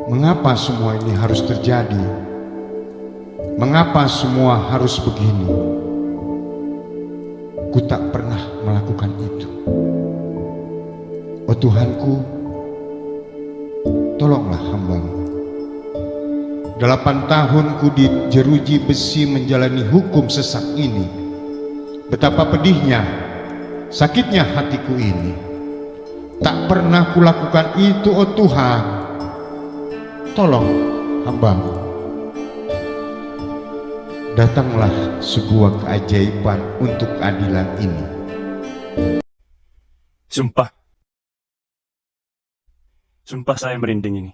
Mengapa semua ini harus terjadi? Mengapa semua harus begini? Ku tak pernah melakukan itu. Oh Tuhanku, tolonglah hamba-Mu. 8 tahun ku dijeruji besi menjalani hukum sesat ini. Betapa pedihnya, sakitnya hatiku ini. Tak pernah kulakukan itu, oh Tuhan. Tolong hamba-Mu. Datanglah sebuah keajaiban untuk keadilan ini. Sumpah saya merinding ini.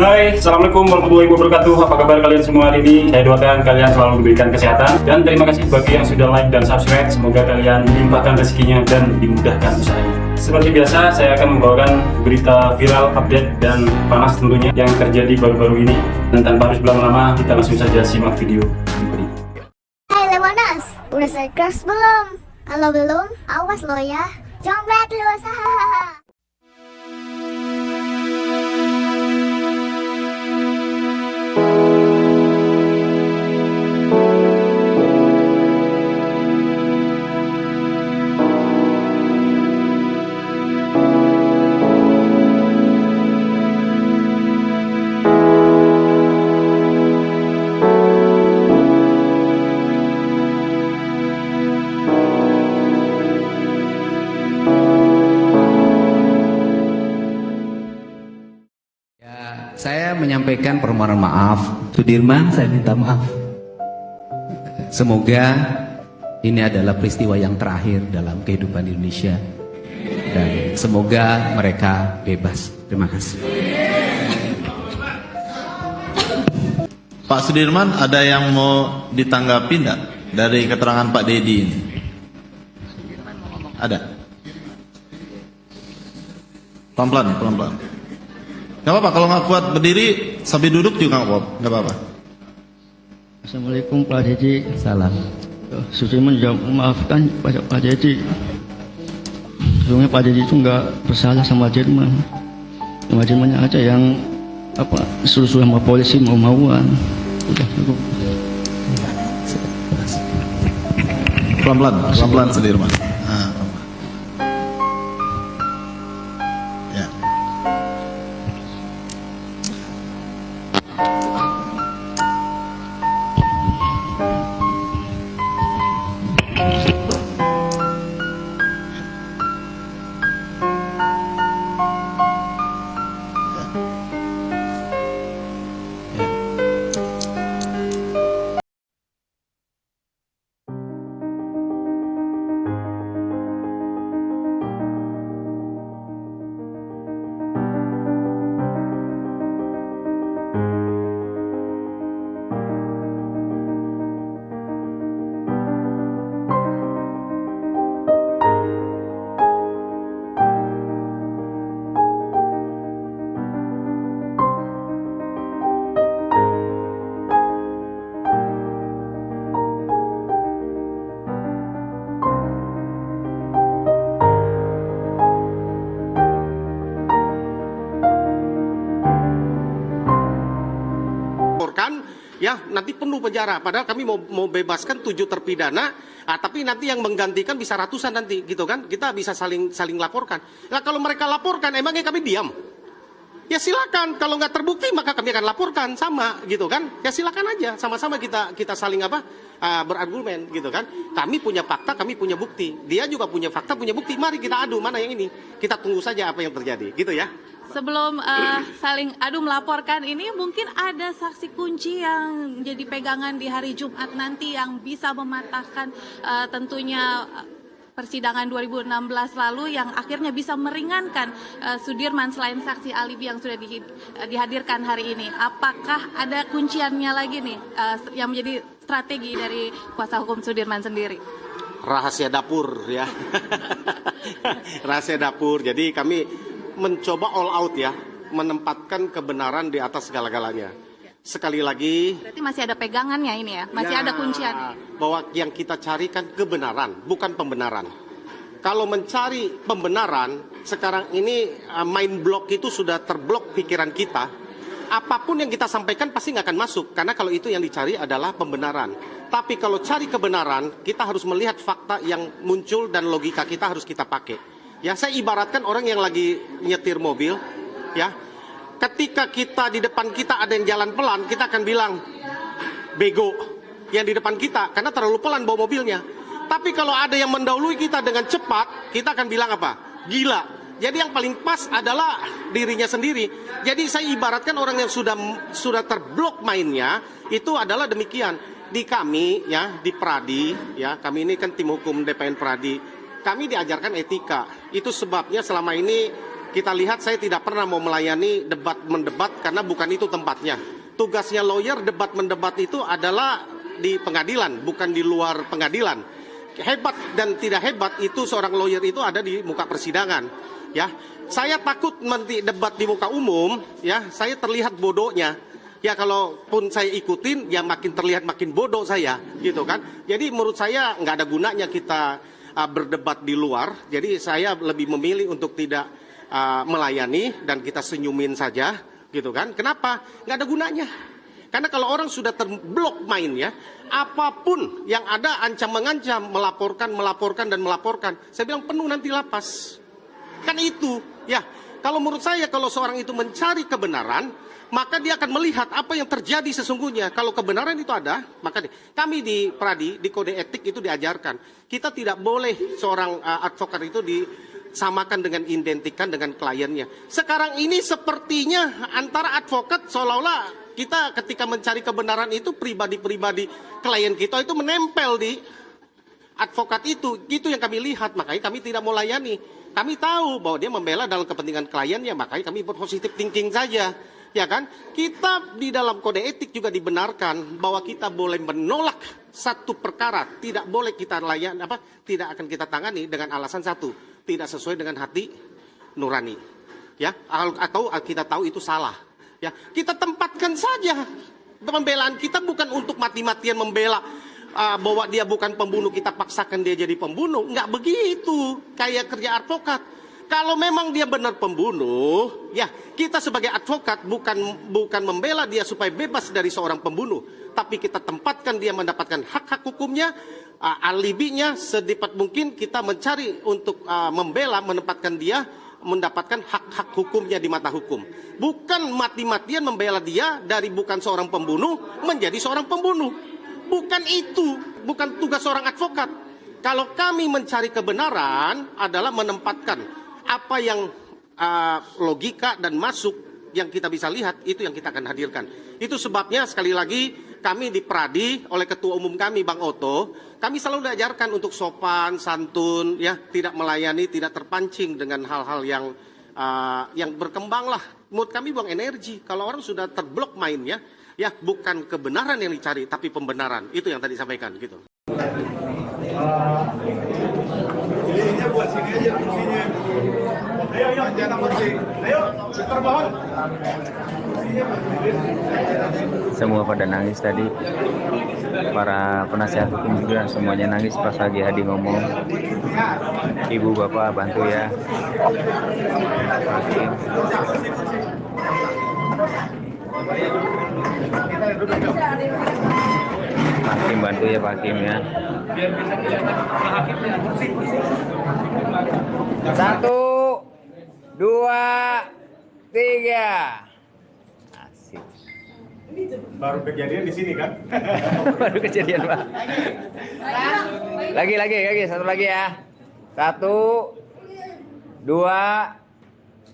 Hai, Assalamualaikum warahmatullahi wabarakatuh. Apa kabar kalian semua hari ini? Saya doakan kalian selalu diberikan kesehatan. Dan terima kasih bagi yang sudah like dan subscribe. Semoga kalian dilimpahkan rezekinya dan dimudahkan usahanya. Seperti biasa, saya akan membawakan berita viral, update, dan panas tentunya yang terjadi baru-baru ini. Dan tanpa harus berlama-lama, kita langsung saja simak video berikut ini. Hai Lemonas, udah subscribe belum? Kalau belum, awas lo ya. Jongret lu, hahaha. Saya menyampaikan permohonan maaf. Sudirman, saya minta maaf. Semoga ini adalah peristiwa yang terakhir dalam kehidupan Indonesia. Dan semoga mereka bebas. Terima kasih. Pak Sudirman, ada yang mau ditanggapi enggak dari keterangan Pak Dedi ini? Ada? Pelan-pelan, pelan-pelan. Gak apa-apa, kalau nggak kuat berdiri sambil duduk juga nggak apa-apa. Assalamualaikum Pak Dedi. Salam. Sudirman juga memaafkan pada Pak Dedi. Sebenarnya Pak Dedi itu nggak bersalah sama Jerman. Sama Jermannya aja yang suruh-suruh sama polisi mau-mauan. Udah cukup. Pelan-pelan, pelan-pelan Sudirman. Ya. Ya nanti penuh penjara, padahal kami mau bebaskan 7 terpidana, tapi nanti yang menggantikan bisa ratusan nanti, gitu kan? Kita bisa saling laporkan. Nah kalau mereka laporkan, emangnya kami diam? Ya silakan, kalau nggak terbukti maka kami akan laporkan sama, gitu kan? Ya silakan aja, sama-sama kita saling berargumen, gitu kan? Kami punya fakta, kami punya bukti. Dia juga punya fakta, punya bukti. Mari kita adu mana yang ini. Kita tunggu saja apa yang terjadi, gitu ya. Sebelum saling adu melaporkan ini, mungkin ada saksi kunci yang jadi pegangan di hari Jumat nanti yang bisa mematahkan tentunya persidangan 2016 lalu yang akhirnya bisa meringankan Sudirman selain saksi alibi yang sudah dihadirkan hari ini. Apakah ada kunciannya lagi nih yang menjadi strategi dari kuasa hukum Sudirman sendiri? Rahasia dapur ya. Rahasia dapur. Jadi kami mencoba all out ya, menempatkan kebenaran di atas segala-galanya. sekali lagi Berarti masih ada pegangannya ini ya, masih ada kuncian. bahwa yang kita carikan kebenaran, bukan pembenaran. Kalau mencari pembenaran, sekarang ini mind block itu sudah terblok pikiran kita. Apapun yang kita sampaikan pasti nggak akan masuk, karena kalau itu yang dicari adalah pembenaran. Tapi kalau cari kebenaran, kita harus melihat fakta yang muncul dan logika kita harus kita pakai. Ya, saya ibaratkan orang yang lagi nyetir mobil, ya. Ketika kita di depan kita ada yang jalan pelan, kita akan bilang bego yang di depan kita karena terlalu pelan bawa mobilnya. Tapi kalau ada yang mendahului kita dengan cepat, kita akan bilang apa? Gila. Jadi yang paling pas adalah dirinya sendiri. Jadi saya ibaratkan orang yang sudah terblok mainnya itu adalah demikian. Di kami ya, di Pradi ya, kami ini kan tim hukum DPN Pradi. Kami diajarkan etika. Itu sebabnya selama ini kita lihat saya tidak pernah mau melayani debat-mendebat karena bukan itu tempatnya. Tugasnya lawyer debat-mendebat itu adalah di pengadilan, bukan di luar pengadilan. Hebat dan tidak hebat itu seorang lawyer itu ada di muka persidangan. Ya, saya takut nanti debat di muka umum, ya, saya terlihat bodohnya. Ya, kalaupun saya ikutin, ya makin terlihat makin bodoh saya, gitu kan. Jadi menurut saya nggak ada gunanya kita berdebat di luar. Jadi saya lebih memilih untuk tidak melayani dan kita senyumin saja, gitu kan. Kenapa? Nggak ada gunanya. Karena kalau orang sudah terblok mainnya, apapun yang ada ancam-mengancam, melaporkan, dan melaporkan. Saya bilang penuh nanti lapas. Kan itu, ya. Kalau menurut saya, kalau seorang itu mencari kebenaran, maka dia akan melihat apa yang terjadi sesungguhnya. Kalau kebenaran itu ada, maka kami di Pradi, di kode etik itu diajarkan. Kita tidak boleh seorang advokat itu disamakan dengan identikan dengan kliennya. Sekarang ini sepertinya antara advokat seolah-olah kita ketika mencari kebenaran itu pribadi-pribadi klien kita itu menempel di advokat itu yang kami lihat, makanya kami tidak mau layani. Kami tahu bahwa dia membela dalam kepentingan kliennya, makanya kami berpositif thinking saja, ya kan? Kita di dalam kode etik juga dibenarkan bahwa kita boleh menolak satu perkara, tidak boleh kita tidak akan kita tangani dengan alasan satu, tidak sesuai dengan hati nurani, ya, atau kita tahu itu salah. Ya, kita tempatkan saja. Pembelaan kita bukan untuk mati-matian membela bahwa dia bukan pembunuh, kita paksakan dia jadi pembunuh. Nggak begitu kayak kerja advokat. Kalau memang dia benar pembunuh, ya kita sebagai advokat bukan membela dia supaya bebas dari seorang pembunuh, tapi kita tempatkan dia mendapatkan hak-hak hukumnya, alibinya, sedapat mungkin kita mencari untuk membela, menempatkan dia mendapatkan hak-hak hukumnya di mata hukum. Bukan mati-matian membela dia dari bukan seorang pembunuh menjadi seorang pembunuh. Bukan itu, bukan tugas seorang advokat. Kalau kami mencari kebenaran adalah menempatkan apa yang logika dan masuk yang kita bisa lihat, itu yang kita akan hadirkan. Itu sebabnya sekali lagi kami di Pradi oleh Ketua Umum kami Bang Oto, kami selalu diajarkan untuk sopan, santun, ya, tidak melayani, tidak terpancing dengan hal-hal yang berkembang lah. Menurut kami buang energi. Kalau orang sudah terblok mainnya, ya bukan kebenaran yang dicari, tapi pembenaran. Itu yang tadi disampaikan, gitu. Ini buat sini aja kursinya. Ayo, jangan kursi. Ayo, terbawah. Semua pada nangis tadi, para penasihat hukum juga semuanya nangis pas lagi Hadi ngomong. Ibu bapak bantu ya. Hakim bantu ya Pak Hakim ya. 1, 2, 3. Asik. Baru kejadian di sini kan? Baru kejadian Pak. Lagi, satu lagi ya. 1, 2,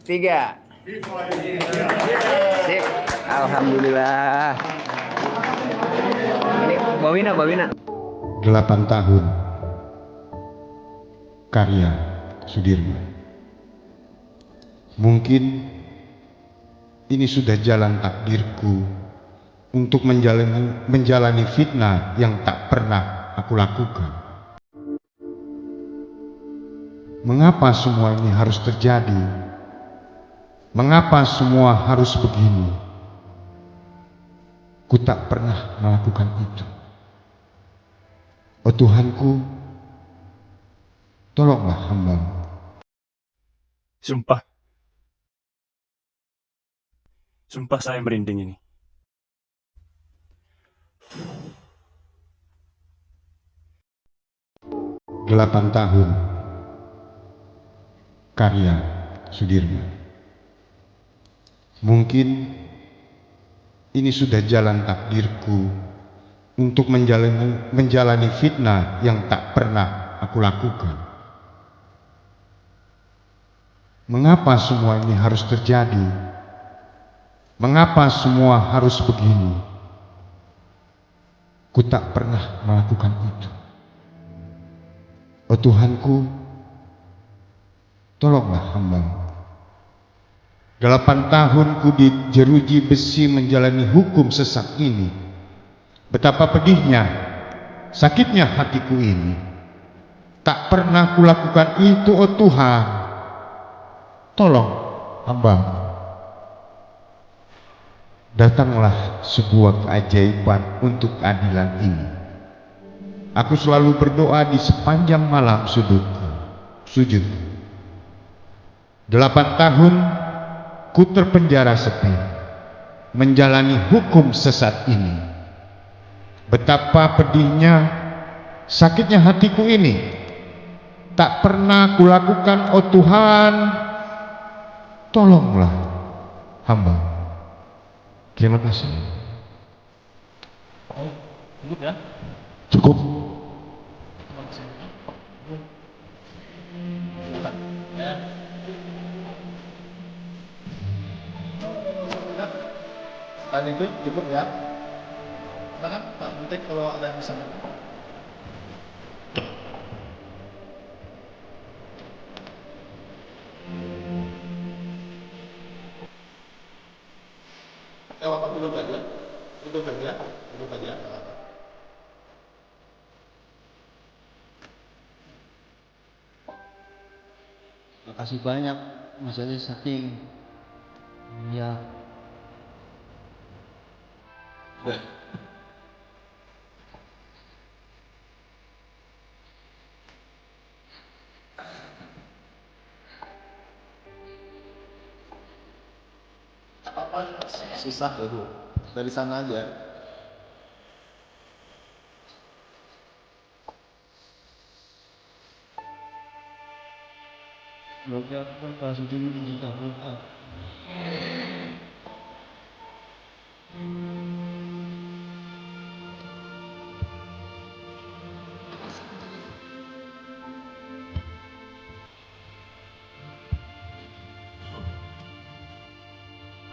3. Sip. Alhamdulillah. Ini Bawina. 8 tahun karya Sudirman. Mungkin ini sudah jalan takdirku untuk menjalani fitnah yang tak pernah aku lakukan. Mengapa semua ini harus terjadi? Mengapa semua harus begini? ku tak pernah melakukan itu. Oh Tuhanku, tolonglah hamba-Mu. Sumpah. Sumpah saya merinding ini. Delapan tahun karya Sudirman. Mungkin ini sudah jalan takdirku untuk menjalani fitnah yang tak pernah aku lakukan. Mengapa semua ini harus terjadi? Mengapa semua harus begini? Ku tak pernah melakukan itu. Oh Tuhanku, tolonglah hamba-Mu. 8 tahun ku dijeruji besi menjalani hukum sesat ini. Betapa pedihnya, sakitnya hatiku ini. Tak pernah kulakukan itu, oh Tuhan. Tolong hamba-Mu. Datanglah sebuah keajaiban untuk keadilan ini. Aku selalu berdoa di sepanjang malam sujud. 8 tahun ku terpenjara sepi, menjalani hukum sesat ini. Betapa pedihnya, sakitnya hatiku ini. Tak pernah kulakukan, oh Tuhan. Tolonglah hamba. Terima kasih. Cukup ya? Cukup. Tadi itu cukup ya. Silakan Pak Menteri kalau ada yang bisa. Bapak duduk aja, duduk aja, duduk aja. Makasih banyak Mas Edi saking ya. Apa susah itu dari sana aja. Semoga Pak Sudirman kita berkah.